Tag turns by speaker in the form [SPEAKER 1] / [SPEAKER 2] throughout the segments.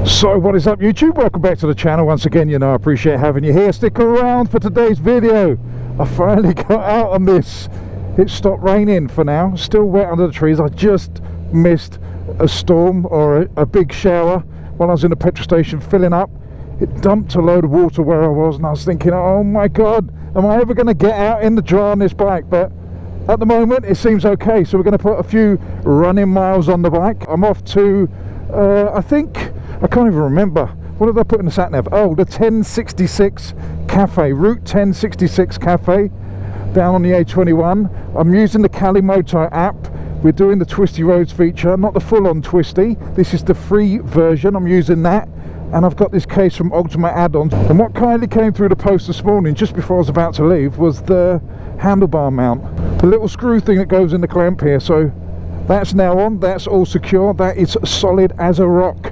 [SPEAKER 1] So what is up, YouTube? Welcome back to the channel once again. You know I appreciate having you here. Stick around for today's video. I finally got out on this. It stopped raining for now, still wet under the trees. I just missed a storm or a big shower while I was in the petrol station filling up. It dumped a load of water where I was, and I was thinking, oh my god, am I ever going to get out in the dry on this bike? But at the moment it seems okay, so we're going to put a few running miles on the bike. I'm off to I can't even remember. What did I put in the sat nav? Oh, the 1066 Cafe, Route 1066 Cafe, down on the A21. I'm using the Calimoto app. We're doing the Twisty Roads feature, not the full-on twisty. This is the free version. I'm using that, and I've got this case from Ultimate Add-ons. And what kindly came through the post this morning, just before I was about to leave, was the handlebar mount, the little screw thing that goes in the clamp here. So that's now on. That's all secure. That is solid as a rock.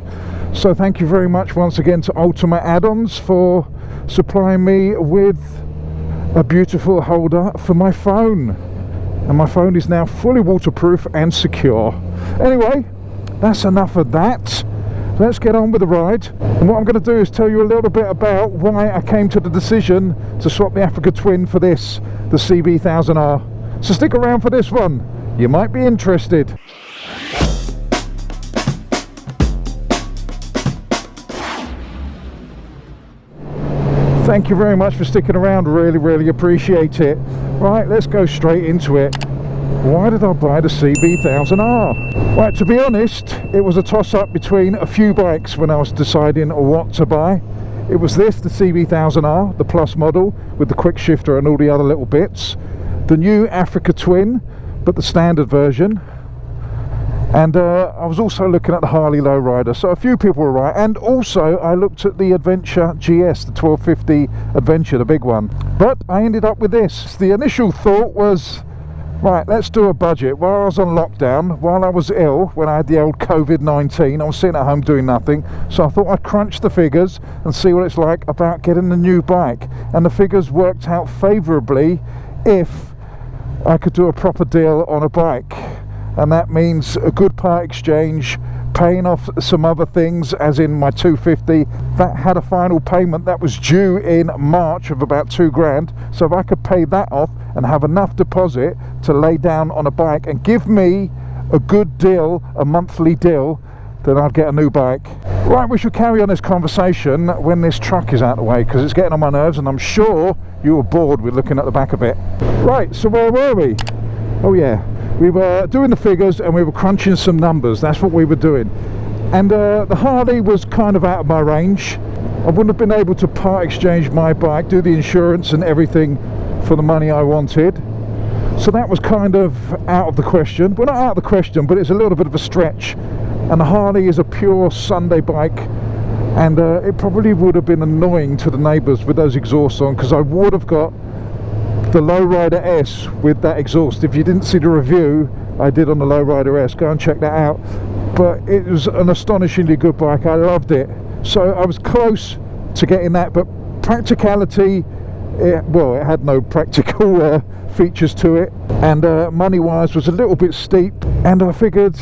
[SPEAKER 1] So thank you very much once again to Ultimate Add-ons for supplying me with a beautiful holder for my phone. And my phone is now fully waterproof and secure. Anyway, that's enough of that. Let's get on with the ride. And what I'm going to do is tell you a little bit about why I came to the decision to swap the Africa Twin for this, the CB1000R. So stick around for this one. You might be interested. Thank you very much for sticking around, really appreciate it. Right, let's go straight into it. Why did I buy the CB1000R? Right, to be honest, it was a toss-up between a few bikes when I was deciding what to buy. It was this, the CB1000R, the Plus model, with the quick shifter and all the other little bits. The new Africa Twin, but the standard version. And I was also looking at the Harley Lowrider, so a few people were right. And also I looked at the Adventure GS, the 1250 Adventure, the big one. But I ended up with this. The initial thought was, right, let's do a budget. While I was on lockdown, while I was ill, when I had the old COVID-19, I was sitting at home doing nothing. So I thought I'd crunch the figures and see what it's like about getting a new bike. And the figures worked out favourably if I could do a proper deal on a bike. And that means a good part exchange, paying off some other things, as in my 250 that had a final payment that was due in March of about 2 grand. So if I could pay that off and have enough deposit to lay down on a bike and give me a good deal, a monthly deal, then I'd get a new bike. Right, we should carry on this conversation when this truck is out of the way, because it's getting on my nerves and I'm sure you were bored with looking at the back of it. Right, so where were we? Oh yeah, we were doing the figures and we were crunching some numbers. That's what we were doing. And the Harley was kind of out of my range. I wouldn't have been able to part exchange my bike, do the insurance and everything for the money I wanted. So that was kind of out of the question. Well, not out of the question, but it's a little bit of a stretch. And the Harley is a pure Sunday bike. And it probably would have been annoying to the neighbours with those exhausts on, because I would have got the Lowrider S with that exhaust. If you didn't see the review I did on the Lowrider S, go and check that out. But it was an astonishingly good bike. I loved it. So I was close to getting that, but practicality, well, it had no practical features to it, and money wise was a little bit steep. And I figured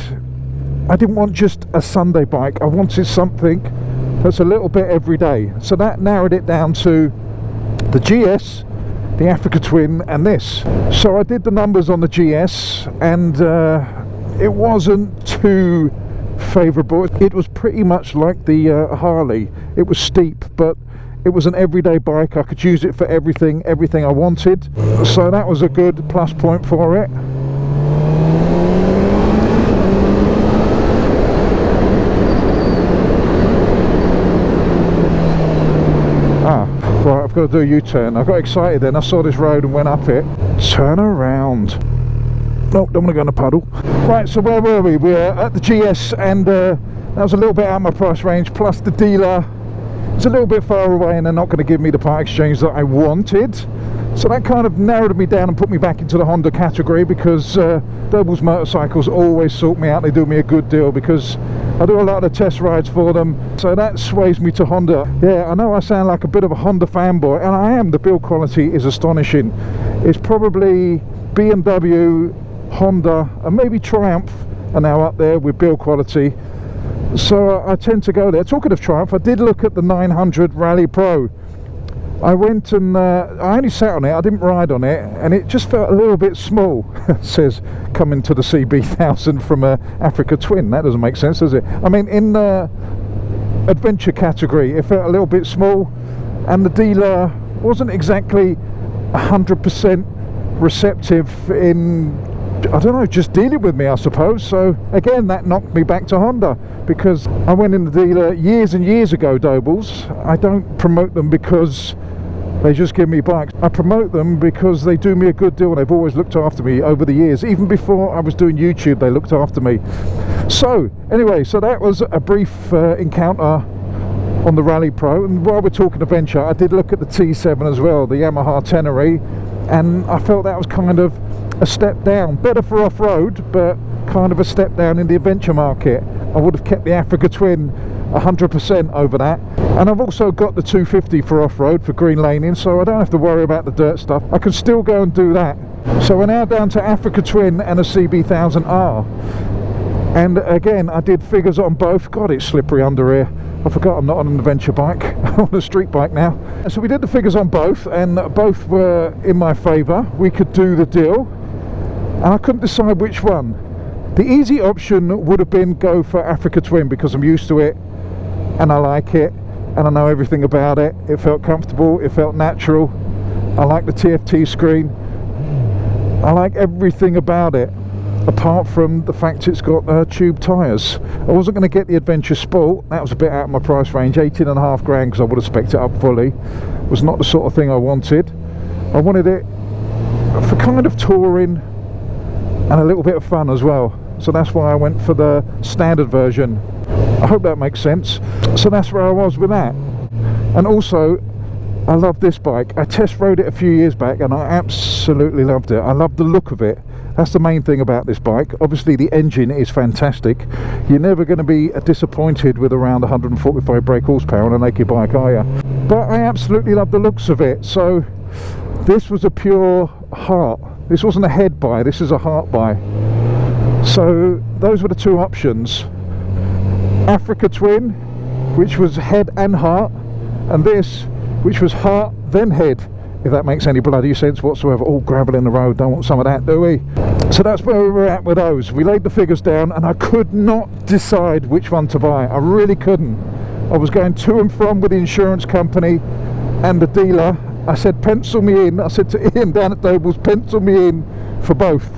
[SPEAKER 1] I didn't want just a Sunday bike, I wanted something that's a little bit every day. So that narrowed it down to the GS, the Africa Twin, and this. So I did the numbers on the GS, and it wasn't too favourable. It was pretty much like the Harley. It was steep, but it was an everyday bike. I could use it for everything I wanted. So that was a good plus point for it. Right, I've got to do a U-turn. I got excited then, I saw this road and went up it. Turn around. Nope, don't want to go on a puddle. Right, so where were we? We were at the GS, and that was a little bit out of my price range, plus the dealer is a little bit far away and they're not going to give me the part exchange that I wanted. So that kind of narrowed me down and put me back into the Honda category, because Dobles Motorcycles always sort me out. They do me a good deal because I do a lot of the test rides for them, so that sways me to Honda. Yeah, I know I sound like a bit of a Honda fanboy, and I am. The build quality is astonishing. It's probably BMW, Honda, and maybe Triumph are now up there with build quality. So I tend to go there. Talking of Triumph, I did look at the 900 Rally Pro. I went and I only sat on it, I didn't ride on it, and it just felt a little bit small. Says coming to the CB1000 from a Africa Twin. That doesn't make sense, does it? I mean, in the adventure category, it felt a little bit small, and the dealer wasn't exactly 100% receptive in, I don't know, just dealing with me, I suppose. So again, that knocked me back to Honda, because I went in the dealer years and years ago, Dobles. I don't promote them because they just give me bikes. I promote them because they do me a good deal, and they've always looked after me over the years. Even before I was doing YouTube, they looked after me. So anyway, so that was a brief encounter on the Rally Pro. And while we're talking adventure, I did look at the T7 as well, the Yamaha Tenere, and I felt that was kind of a step down. Better for off-road, but kind of a step down in the adventure market. I would have kept the Africa Twin 100% over that. And I've also got the 250 for off-road, for green laning, so I don't have to worry about the dirt stuff. I can still go and do that. So we're now down to Africa Twin and a CB1000R. And again, I did figures on both. God, it's slippery under here. I forgot I'm not on an adventure bike. I'm on a street bike now. So we did the figures on both, and both were in my favour. We could do the deal, and I couldn't decide which one. The easy option would have been go for Africa Twin, because I'm used to it and I like it and I know everything about it. It felt comfortable, it felt natural. I like the TFT screen. I like everything about it, apart from the fact it's got tube tyres. I wasn't going to get the Adventure Sport. That was a bit out of my price range, 18.5 grand, because I would have spec'd it up fully. It was not the sort of thing I wanted. I wanted it for kind of touring and a little bit of fun as well. So that's why I went for the standard version. I hope that makes sense. So that's where I was with that. And also, I love this bike. I test rode it a few years back and I absolutely loved it. I love the look of it. That's the main thing about this bike. Obviously the engine is fantastic. You're never going to be disappointed with around 145 brake horsepower on a naked bike, are you? But I absolutely love the looks of it. So this was a pure heart. This wasn't a head buy, this is a heart buy. So those were the two options. Africa Twin, which was head and heart, and this, which was heart then head, if that makes any bloody sense whatsoever. All gravel in the road, don't want some of that, do we? So that's where we were at with those. We laid the figures down and I could not decide which one to buy. I really couldn't. I was going to and from with the insurance company and the dealer. I said, pencil me in. I said to Ian down at Doble's, pencil me in for both,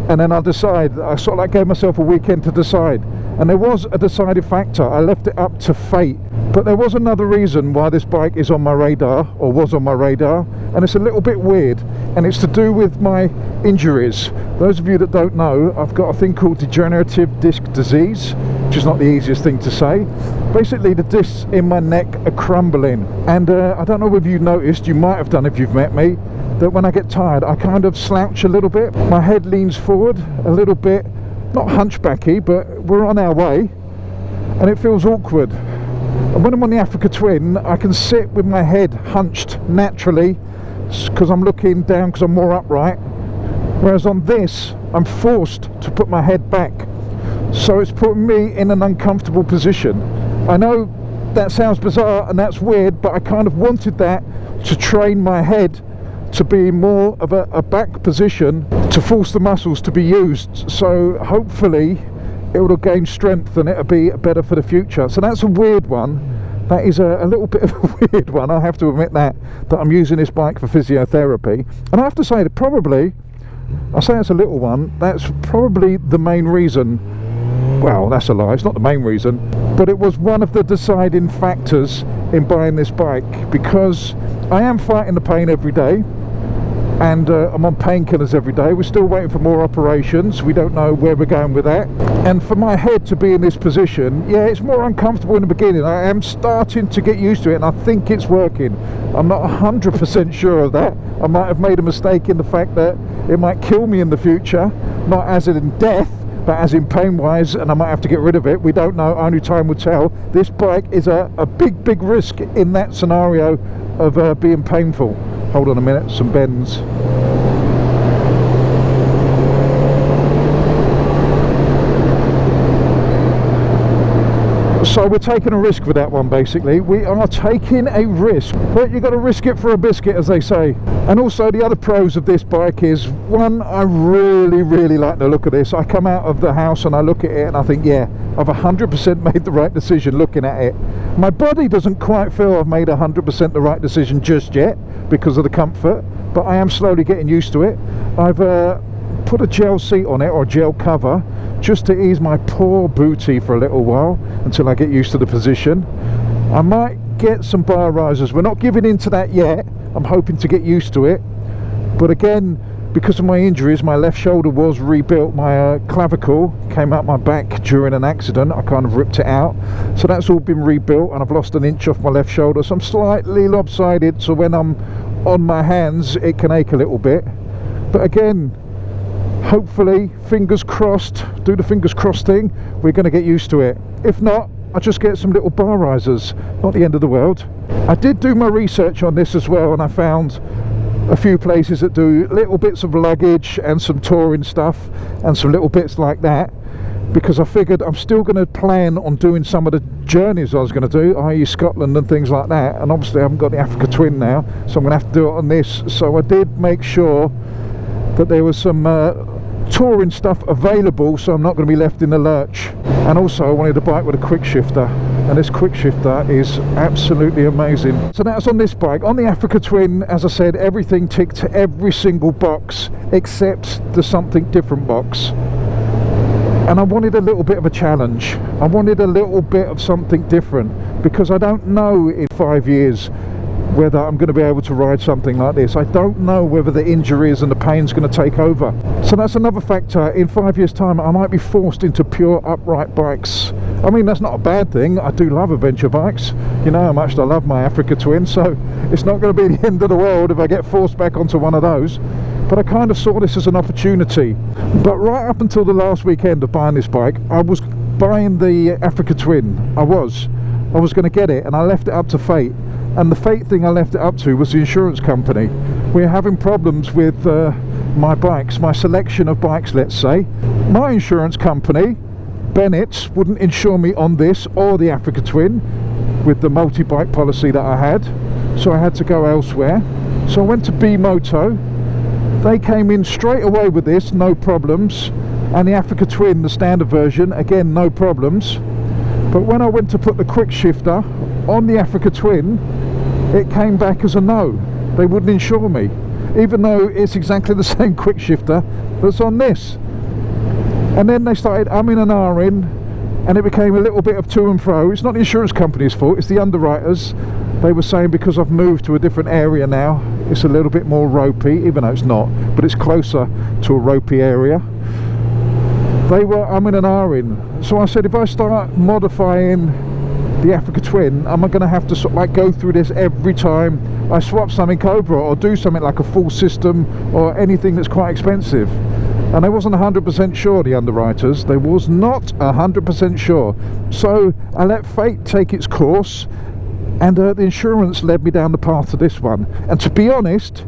[SPEAKER 1] and then I'll decide. I sort of like gave myself a weekend to decide, and there was a deciding factor. I left it up to fate. But there was another reason why this bike is on my radar, or was on my radar, and it's a little bit weird, and it's to do with my injuries. Those of you that don't know, I've got a thing called degenerative disc disease, which is not the easiest thing to say. Basically, the discs in my neck are crumbling, and I don't know whether you've noticed, you might have done if you've met me, that when I get tired, I kind of slouch a little bit. My head leans forward a little bit, not hunchbacky, but we're on our way, and it feels awkward. And when I'm on the Africa Twin, I can sit with my head hunched naturally because I'm looking down, because I'm more upright, whereas on this I'm forced to put my head back, so it's putting me in an uncomfortable position. I know that sounds bizarre and that's weird, but I kind of wanted that to train my head to be more of a back position, to force the muscles to be used, so hopefully it will gain strength and it'll be better for the future. So that's a weird one. That is a little bit of a weird one, I have to admit that I'm using this bike for physiotherapy. And I have to say that probably, I say it's a little one, that's probably the main reason. Well, that's a lie, it's not the main reason, but it was one of the deciding factors in buying this bike, because I am fighting the pain every day, and I'm on painkillers every day. We're still waiting for more operations. We don't know where we're going with that. And for my head to be in this position, yeah, it's more uncomfortable in the beginning. I am starting to get used to it, and I think it's working. I'm not 100% sure of that. I might have made a mistake in the fact that it might kill me in the future, not as in death, but as in pain wise, and I might have to get rid of it. We don't know, only time will tell. This bike is a big risk in that scenario of being painful. Hold on a minute, some bends. So we're taking a risk with that one, basically. We are taking a risk, but you've got to risk it for a biscuit, as they say. And also the other pros of this bike is, one, I really like the look of this. I come out of the house and I look at it and I think, yeah, I've 100% made the right decision looking at it. My body doesn't quite feel I've made 100% the right decision just yet because of the comfort, but I am slowly getting used to it. I've put a gel seat on it, or gel cover, just to ease my poor booty for a little while until I get used to the position. I might get some bar risers. We're not giving in to that yet. I'm hoping to get used to it, but again, because of my injuries, my left shoulder was rebuilt. My clavicle came out my back during an accident. I kind of ripped it out, so that's all been rebuilt, and I've lost an inch off my left shoulder, so I'm slightly lopsided, so when I'm on my hands it can ache a little bit. But again, hopefully, fingers crossed, do the fingers crossed thing, we're going to get used to it. If not, I'll just get some little bar risers. Not the end of the world. I did do my research on this as well, and I found a few places that do little bits of luggage and some touring stuff and some little bits like that, because I figured I'm still going to plan on doing some of the journeys I was going to do, i.e. Scotland and things like that, and obviously I haven't got the Africa Twin now, so I'm going to have to do it on this. So I did make sure that there was some touring stuff available, so I'm not going to be left in the lurch. And also I wanted a bike with a quick shifter, and this quick shifter is absolutely amazing. So that's on this bike. On the Africa Twin, as I said, everything ticked every single box except the something different box, and I wanted a little bit of a challenge. I wanted a little bit of something different, because I don't know in 5 years whether I'm going to be able to ride something like this. I don't know whether the injuries and the pain's going to take over. So that's another factor. In 5 years time I might be forced into pure upright bikes. I mean, that's not a bad thing. I do love adventure bikes. You know how much I love my Africa Twin, so it's not going to be the end of the world if I get forced back onto one of those. But I kind of saw this as an opportunity. But right up until the last weekend of buying this bike, I was buying the Africa Twin. I was going to get it, and I left it up to fate. And the fate thing I left it up to was the insurance company. We're having problems with my bikes, my selection of bikes, let's say. My insurance company, Bennett's, wouldn't insure me on this or the Africa Twin with the multi-bike policy that I had, so I had to go elsewhere. So I went to B-Moto. They came in straight away with this, no problems, and the Africa Twin, the standard version, again no problems. But when I went to put the quick shifter on the Africa Twin, it came back as a no. They wouldn't insure me, even though it's exactly the same quick shifter that's on this. And then they started umming and ahhing, and it became a little bit of to and fro. It's not the insurance company's fault, it's the underwriters. They were saying because I've moved to a different area now, it's a little bit more ropey, even though it's not, but it's closer to a ropey area. They were umming and ahhing. So I said, if I start modifying the Africa Twin, am I going to have to sort of like go through this every time I swap something over, or do something like a full system or anything that's quite expensive? And they wasn't 100% sure, the underwriters. They was not 100% sure. So I let fate take its course, and the insurance led me down the path to this one. And to be honest,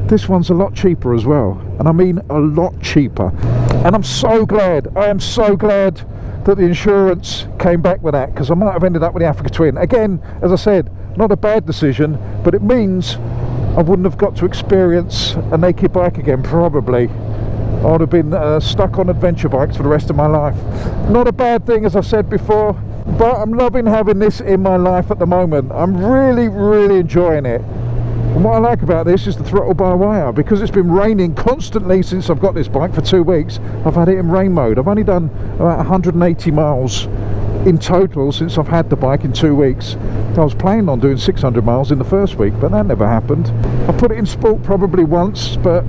[SPEAKER 1] this one's a lot cheaper as well, and I mean a lot cheaper. And I'm so glad, I am so glad that the insurance came back with that, because I might have ended up with the Africa Twin. Again, as I said, not a bad decision, but it means I wouldn't have got to experience a naked bike again, probably. I would have been stuck on adventure bikes for the rest of my life. Not a bad thing, as I said before, but I'm loving having this in my life at the moment. I'm really enjoying it. And what I like about this is the throttle by wire, because it's been raining constantly since I've got this bike for 2 weeks. I've had it in rain mode. I've only done about 180 miles in total since I've had the bike in 2 weeks. I was planning on doing 600 miles in the first week, but that never happened. I put it in sport probably once, but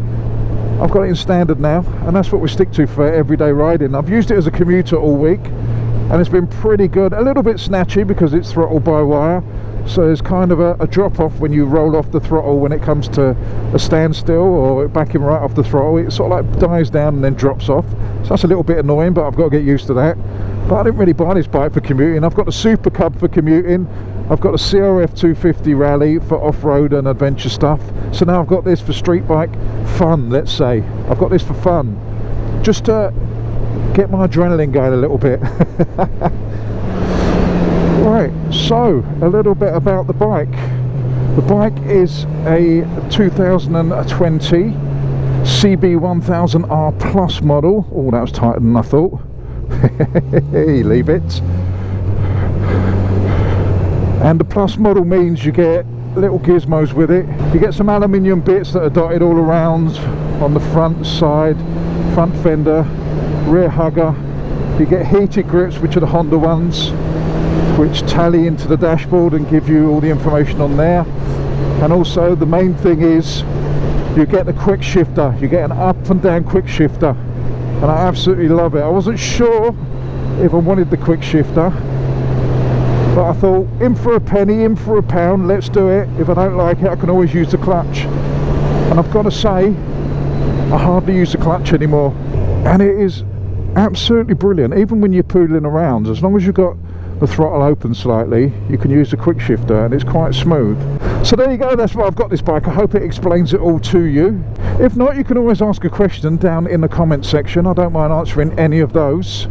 [SPEAKER 1] I've got it in standard now, and that's what we stick to for everyday riding. I've used it as a commuter all week, and it's been pretty good. A little bit snatchy because it's throttle by wire, so there's kind of a drop off when you roll off the throttle when it comes to a standstill, or backing right off the throttle. It sort of like dies down and then drops off, so that's a little bit annoying, but I've got to get used to that. But I didn't really buy this bike for commuting. I've got the Super Cub for commuting, I've got a CRF 250 Rally for off-road and adventure stuff, so now I've got this for street bike fun, let's say. I've got this for fun, just to get my adrenaline going a little bit. Right, so a little bit about the bike. The bike is a 2020 CB1000R Plus model. Oh, that was tighter than I thought. Leave it. And the Plus model means you get little gizmos with it. You get some aluminium bits that are dotted all around on the front side, front fender, rear hugger. You get heated grips, which are the Honda ones, which tally into the dashboard and give you all the information on there. And also the main thing is you get the quick shifter. You get an up and down quick shifter, and I absolutely love it. I wasn't sure if I wanted the quick shifter, but I thought, in for a penny, in for a pound, let's do it. If I don't like it, I can always use the clutch. And I've got to say, I hardly use the clutch anymore, and it is absolutely brilliant. Even when you're poodling around, as long as you've got the throttle open slightly, you can use the quick shifter, and it's quite smooth. So there you go, that's why I've got this bike. I hope it explains it all to you. If not, you can always ask a question down in the comment section. I don't mind answering any of those,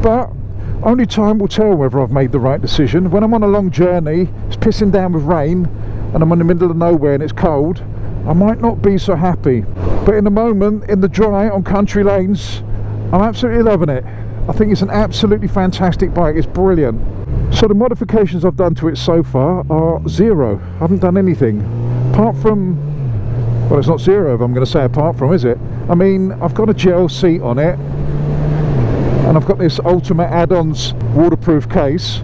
[SPEAKER 1] but only time will tell whether I've made the right decision. When I'm on a long journey, it's pissing down with rain, and I'm in the middle of nowhere and it's cold, I might not be so happy. But in the moment, in the dry, on country lanes, I'm absolutely loving it. I think it's an absolutely fantastic bike. It's brilliant. So the modifications I've done to it so far are zero. I haven't done anything apart from, well, it's not zero if I'm going to say apart from, is it? I mean, I've got a gel seat on it, and I've got this Ultimate add-ons waterproof case,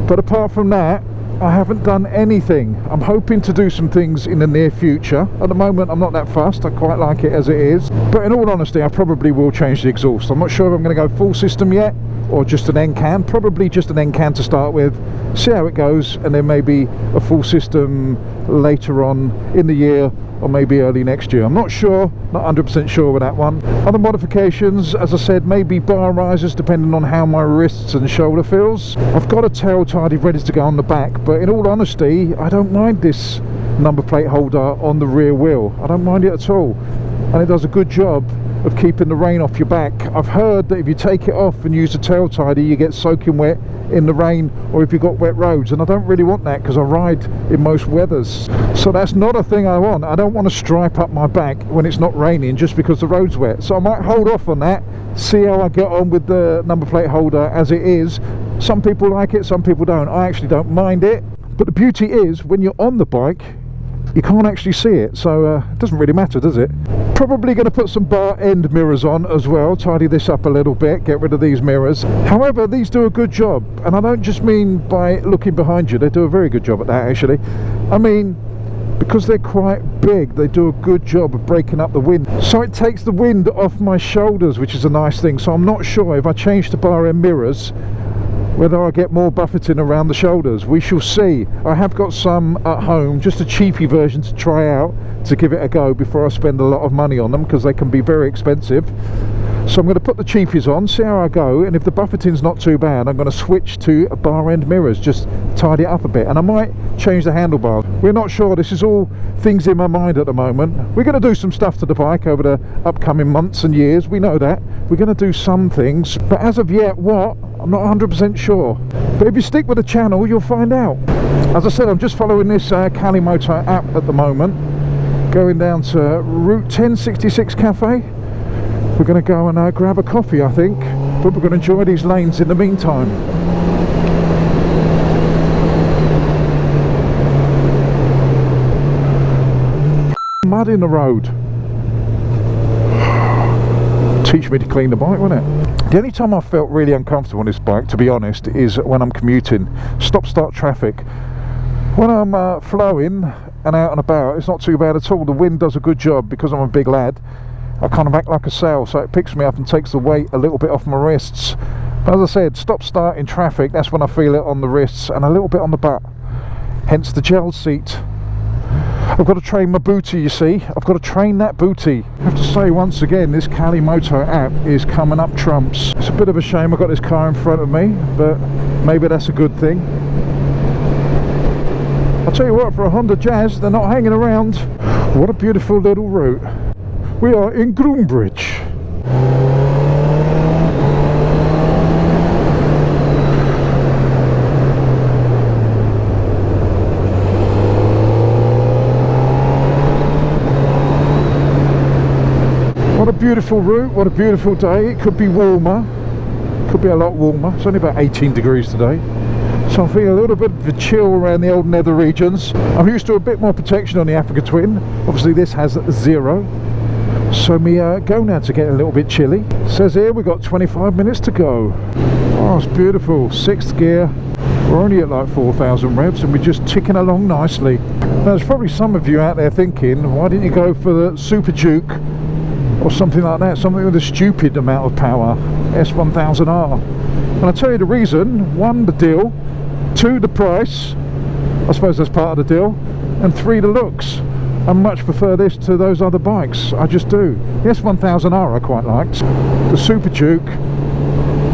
[SPEAKER 1] but apart from that, I haven't done anything. I'm hoping to do some things in the near future. At the moment, I'm not that fussed. I quite like it as it is, but in all honesty, I probably will change the exhaust. I'm not sure if I'm going to go full system yet, or just an end can. Probably just an end can to start with, see how it goes, and then maybe a full system later on in the year, or maybe early next year. I'm not sure, not 100% sure with that one. Other modifications, as I said, maybe bar risers depending on how my wrists and shoulder feels. I've got a tail tidy ready to go on the back, but in all honesty, I don't mind this number plate holder on the rear wheel. I don't mind it at all, and it does a good job of keeping the rain off your back. I've heard that if you take it off and use the tail tidy, you get soaking wet in the rain, or if you've got wet roads, and I don't really want that because I ride in most weathers. So that's not a thing I want. I don't want to stripe up my back when it's not raining just because the road's wet. So I might hold off on that, see how I get on with the number plate holder as it is. Some people like it, some people don't. I actually don't mind it, but the beauty is when you're on the bike, you can't actually see it, so it doesn't really matter, does it? Probably going to put some bar end mirrors on as well, tidy this up a little bit, get rid of these mirrors. However, these do a good job, and I don't just mean by looking behind you. They do a very good job at that, actually. I mean, because they're quite big, they do a good job of breaking up the wind. So it takes the wind off my shoulders, which is a nice thing. So I'm not sure if I change to bar end mirrors whether I get more buffeting around the shoulders. We shall see. I have got some at home, just a cheapy version to try out, to give it a go before I spend a lot of money on them, because they can be very expensive. So I'm going to put the cheapies on, see how I go, and if the buffeting's not too bad, I'm going to switch to bar end mirrors, just tidy it up a bit, and I might change the handlebars. We're not sure. This is all things in my mind at the moment. We're going to do some stuff to the bike over the upcoming months and years, we know that. We're going to do some things, but as of yet, what? I'm not 100% sure. But if you stick with the channel, you'll find out. As I said, I'm just following this Kalimoto app at the moment, going down to Route 1066 Cafe. We're going to go and grab a coffee, I think, but we're going to enjoy these lanes in the meantime. Mud in the road. Teach me to clean the bike, won't it? The only time I felt really uncomfortable on this bike, to be honest, is when I'm commuting. Stop-start traffic. When I'm flowing and out and about, it's not too bad at all. The wind does a good job because I'm a big lad. I kind of act like a sail, so it picks me up and takes the weight a little bit off my wrists. But as I said, stop-start in traffic, that's when I feel it on the wrists and a little bit on the butt. Hence the gel seat. I've got to train my booty, you see. I've got to train that booty. I have to say once again, this Kalimoto app is coming up trumps. It's a bit of a shame I've got this car in front of me, but maybe that's a good thing. I'll tell you what, for a Honda Jazz, they're not hanging around. What a beautiful little route. We are in Groombridge. beautiful route, what a beautiful day. It could be warmer, could be a lot warmer. It's only about 18 degrees today, so I'm feeling a little bit of a chill around the old nether regions. I'm used to a bit more protection on the Africa Twin. Obviously this has 0, so me go now to get a little bit chilly. It says here we've got 25 minutes to go. Oh, it's beautiful. 6th gear. We're only at like 4,000 revs and we're just ticking along nicely. Now there's probably some of you out there thinking, why didn't you go for the Super Duke or something like that, something with a stupid amount of power, S1000R? And I'll tell you the reason. 1, the deal. 2, the price, I suppose that's part of the deal, and 3, the looks. I much prefer this to those other bikes, I just do. The S1000R I quite liked. The Super Duke,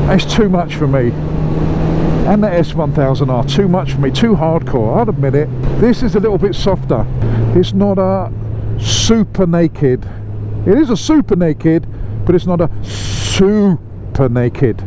[SPEAKER 1] it's too much for me. And the S1000R, too much for me, too hardcore, I'll admit it. This is a little bit softer. It's not a super naked. It is a super naked, but it's not a super naked.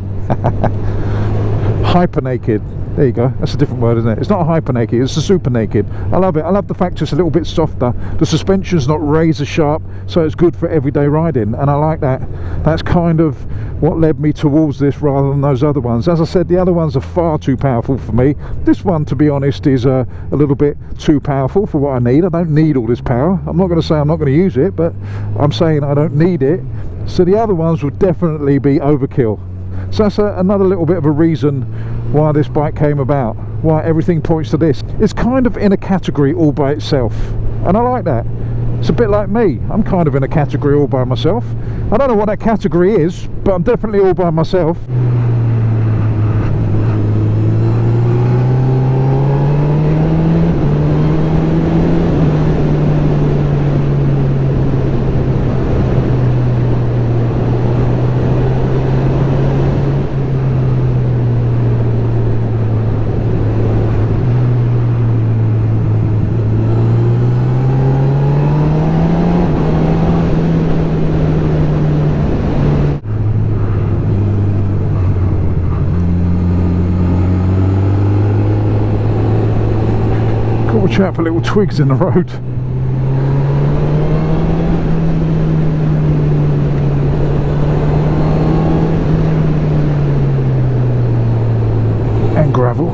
[SPEAKER 1] Hyper naked. There you go, that's a different word, isn't it? It's not a hyper naked, it's a super naked. I love it. I love the fact it's a little bit softer. The suspension's not razor sharp, so it's good for everyday riding, and I like that. That's kind of what led me towards this rather than those other ones. As I said, the other ones are far too powerful for me. This one, to be honest, is a little bit too powerful for what I need. I don't need all this power. I'm not going to say I'm not going to use it, but I'm saying I don't need it. So the other ones would definitely be overkill. So that's another little bit of a reason why this bike came about, why everything points to this. It's kind of in a category all by itself, and I like that. It's a bit like me. I'm kind of in a category all by myself. I don't know what that category is, but I'm definitely all by myself. Watch out for little twigs in the road. And gravel.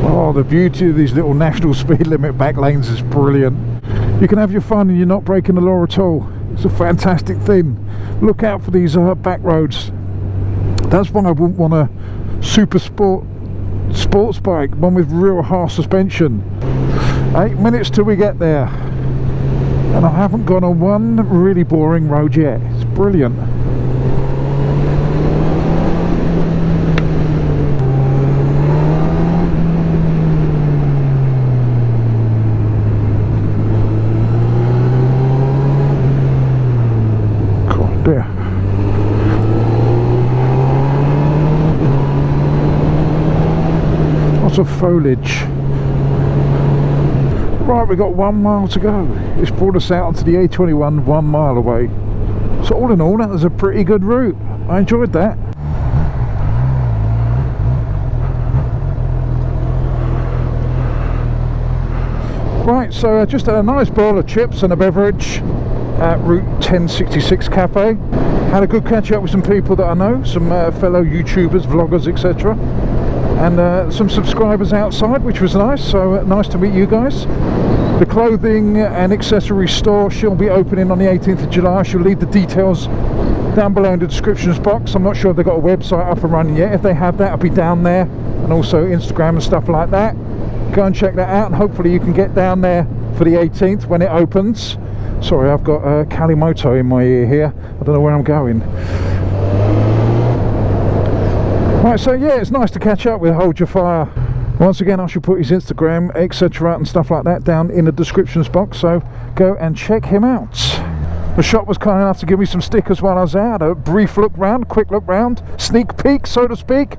[SPEAKER 1] Oh, the beauty of these little national speed limit back lanes is brilliant. You can have your fun and you're not breaking the law at all. It's a fantastic thing. Look out for these back roads. That's why I wouldn't want a super sports bike, one with real harsh suspension. 8 minutes till we get there, and I haven't gone on one really boring road yet. It's brilliant. God, dear. Of foliage. Right, we've got 1 mile to go. It's brought us out onto the A21 1 mile away. So all in all, that was a pretty good route. I enjoyed that. Right, so I just had a nice bowl of chips and a beverage at Route 1066 Cafe. Had a good catch up with some people that I know, some fellow YouTubers, vloggers, etc. And some subscribers outside, which was nice. So nice to meet you guys. The clothing and accessory store, she'll be opening on the 18th of July. She'll leave the details down below in the descriptions box. I'm not sure if they've got a website up and running yet. If they have that, it'll be down there, and also Instagram and stuff like that. Go and check that out, and hopefully you can get down there for the 18th when it opens. Sorry, I've got Kalimoto in my ear here. I don't know where I'm going. Right, so yeah, it's nice to catch up with Hold Your Fire. Once again, I shall put his Instagram, etc. and stuff like that down in the descriptions box, so go and check him out. The shop was kind enough to give me some stickers while I was there. I had a brief look round, quick look round, sneak peek, so to speak,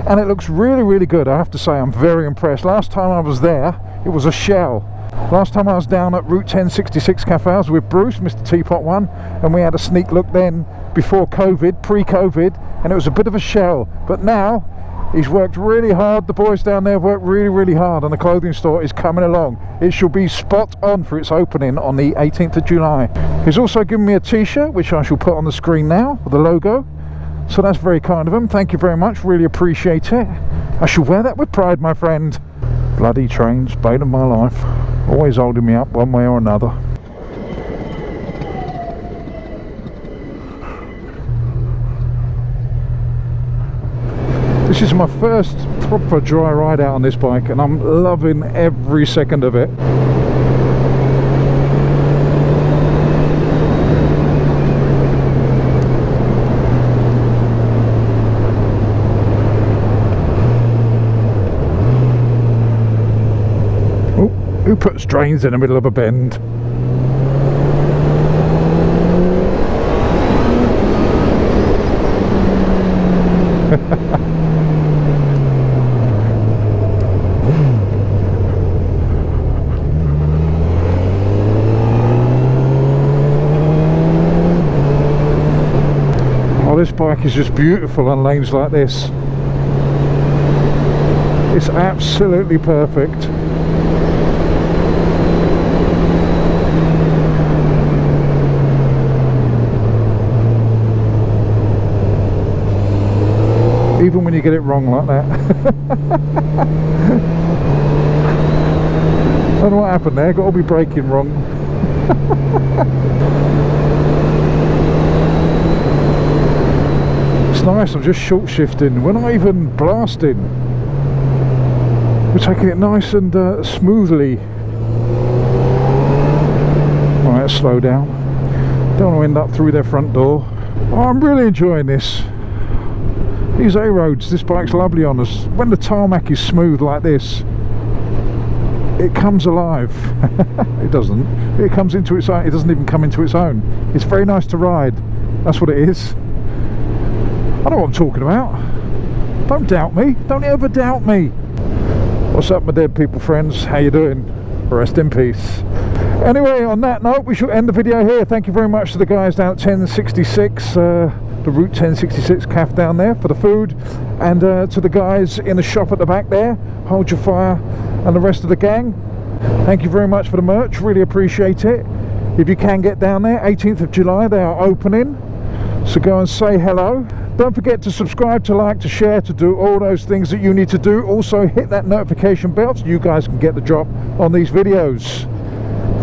[SPEAKER 1] and it looks really, really good. I have to say, I'm very impressed. Last time I was there, it was a shell. Last time I was down at Route 1066 Cafe, I was with Bruce, Mr. Teapot One, and we had a sneak look then before COVID, pre-COVID, and it was a bit of a shell. But now, He's worked really hard. The boys down there worked really hard, and the clothing store is coming along. It shall be spot on for its opening on the 18th of July. He's also given me a t-shirt, which I shall put on the screen now with the logo. So that's very kind of him. Thank you very much. Really appreciate it. I shall wear that with pride, my friend. Bloody trains, bane of my life. Always holding me up one way or another. This is my first proper dry ride out on this bike, and I'm loving every second of it. Oh, who puts drains in the middle of a bend? This bike is just beautiful on lanes like this. It's absolutely perfect. Even when you get it wrong like that. I don't know what happened there, got to be braking wrong. It's nice, I'm just short shifting, we're not even blasting, we're taking it nice and smoothly. Alright, let's slow down, don't want to end up through their front door. Oh, I'm really enjoying this. These A-roads, this bike's lovely on us. When the tarmac is smooth like this, it comes alive. It doesn't, it comes into its own, it doesn't even come into its own. It's very nice to ride, that's what it is. I know what I'm talking about. Don't doubt me. Don't ever doubt me. What's up, my dead people friends? How you doing? Rest in peace. Anyway, on that note, we shall end the video here. Thank you very much to the guys down at 1066, the Route 1066 CAF down there for the food, and to the guys in the shop at the back there, Hold Your Fire, and the rest of the gang. Thank you very much for the merch. Really appreciate it. If you can get down there, 18th of July, they are opening. So go and say hello. Don't forget to subscribe, to like, to share, to do all those things that you need to do. Also hit that notification bell so you guys can get the drop on these videos.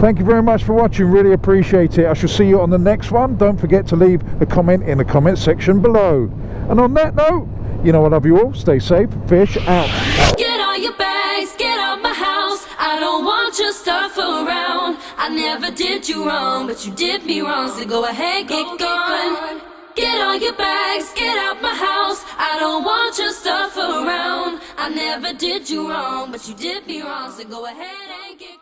[SPEAKER 1] Thank you very much for watching, really appreciate it. I shall see you on the next one. Don't forget to leave a comment in the comment section below. And on that note, you know I love you all. Stay safe. Fish out.
[SPEAKER 2] Get all your bags, get out my house. I don't want your stuff around. I never did you wrong, but you did me wrong. So go ahead, get gone. Get all your bags, get out my house. I don't want your stuff around. I never did you wrong, but you did me wrong. So go ahead and get